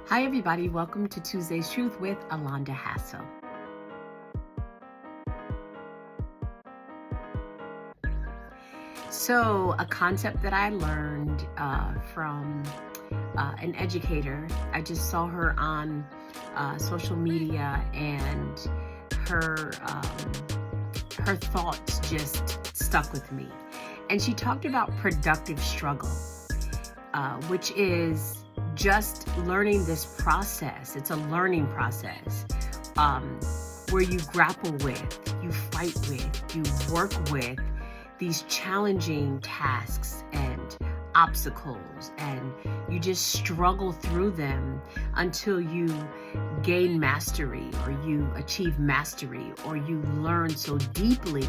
Hi, everybody. Welcome to Tuesday's Truth with Alonda Hassel. So, a concept that I learned from an educator, I just saw her on social media, and her thoughts just stuck with me. And she talked about productive struggle, which is just learning this process. It's a learning process um, where you grapple with, you fight with, you work with these challenging tasks and obstacles, and you just struggle through them until you gain mastery, or you achieve mastery, or you learn so deeply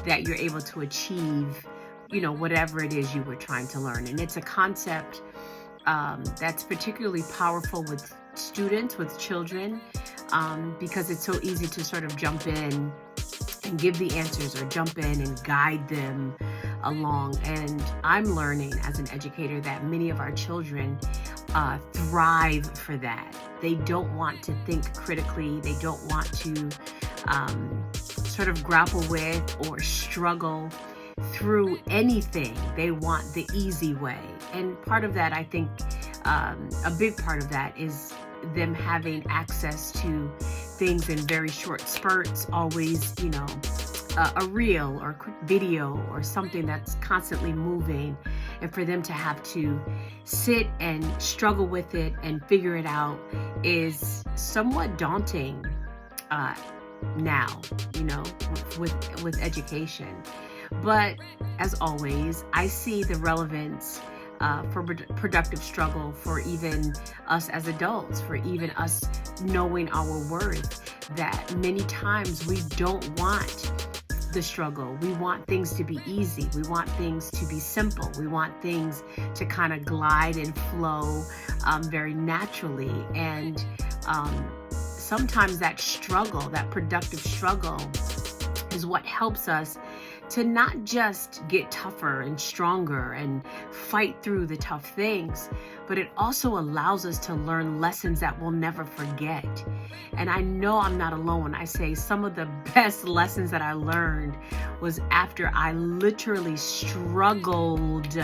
that you're able to achieve, whatever it is you were trying to learn. And it's a concept that's particularly powerful with students, with children, because it's so easy to sort of jump in and give the answers, or jump in and guide them along. And I'm learning as an educator that many of our children thrive for that. They don't want to think critically. They don't want to sort of grapple with or struggle through anything. They want the easy way. And part of that, I think, a big part of that is them having access to things in very short spurts, always, a reel or quick video or something that's constantly moving. And for them to have to sit and struggle with it and figure it out is somewhat daunting now, with education. But as always, I see the relevance for productive struggle for even us as adults, for even us knowing our worth, that many times we don't want the struggle. We want things to be easy. We want things to be simple. We want things to kind of glide and flow very naturally. And sometimes that struggle, that productive struggle, is what helps us to not just get tougher and stronger and fight through the tough things, but it also allows us to learn lessons that we'll never forget. And I know I'm not alone. I say some of the best lessons that I learned was after I literally struggled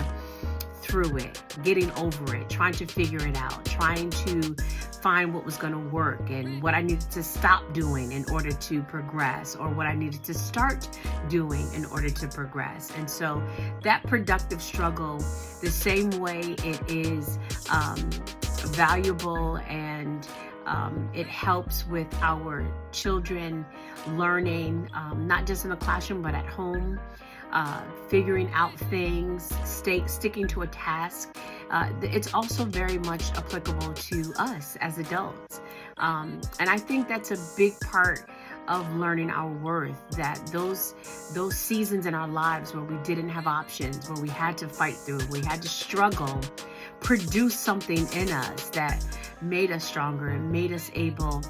through it, getting over it, trying to figure it out, trying to find what was going to work and what I needed to stop doing in order to progress, or what I needed to start doing in order to progress. And so that productive struggle, the same way it is valuable, and it helps with our children learning, not just in the classroom, but at home, figuring out things, sticking to a task. It's also very much applicable to us as adults. And I think that's a big part of learning our worth, that those seasons in our lives where we didn't have options, where we had to fight through, we had to struggle, produce something in us that made us stronger and made us able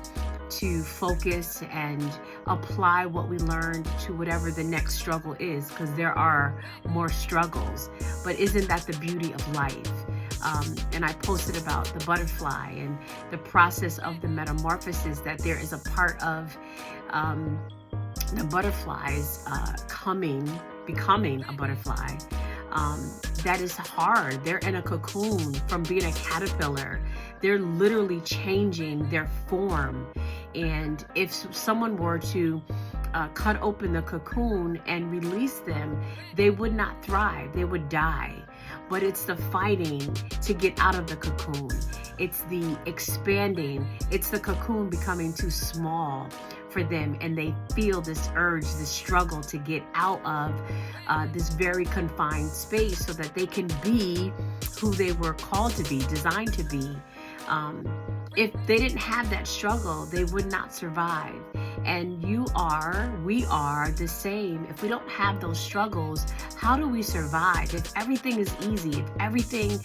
to focus and apply what we learned to whatever the next struggle is, because there are more struggles. But isn't that the beauty of life? And I posted about the butterfly and the process of the metamorphosis, that there is a part of the butterflies becoming a butterfly. That is hard. They're in a cocoon from being a caterpillar. They're literally changing their form. And if someone were to cut open the cocoon and release them, they would not thrive. They would die. But it's the fighting to get out of the cocoon. It's the expanding. It's the cocoon becoming too small for them, and they feel this urge, this struggle to get out of this very confined space, so that they can be who they were called to be, designed to be. If they didn't have that struggle, they would not survive. And we are the same. If we don't have those struggles, how do we survive? If everything is easy, if everything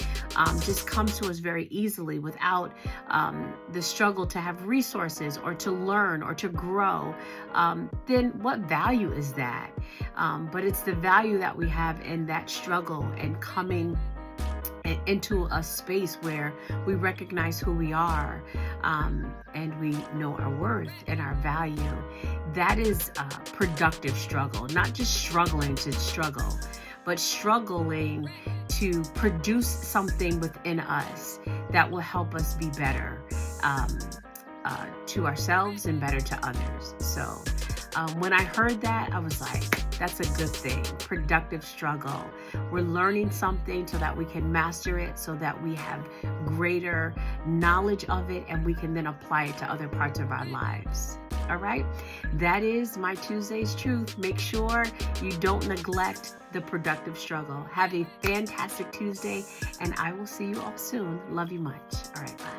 just comes to us very easily without the struggle to have resources, or to learn, or to grow, then what value is that? But it's the value that we have in that struggle, and coming into a space where we recognize who we are, and we know our worth and our value. That is a productive struggle, not just struggling to struggle, but struggling to produce something within us that will help us be better, to ourselves and better to others. So when I heard that, I was like, that's a good thing. Productive struggle. We're learning something so that we can master it, so that we have greater knowledge of it and we can then apply it to other parts of our lives. All right? That is my Tuesday's truth. Make sure you don't neglect the productive struggle. Have a fantastic Tuesday, and I will see you all soon. Love you much. All right, bye.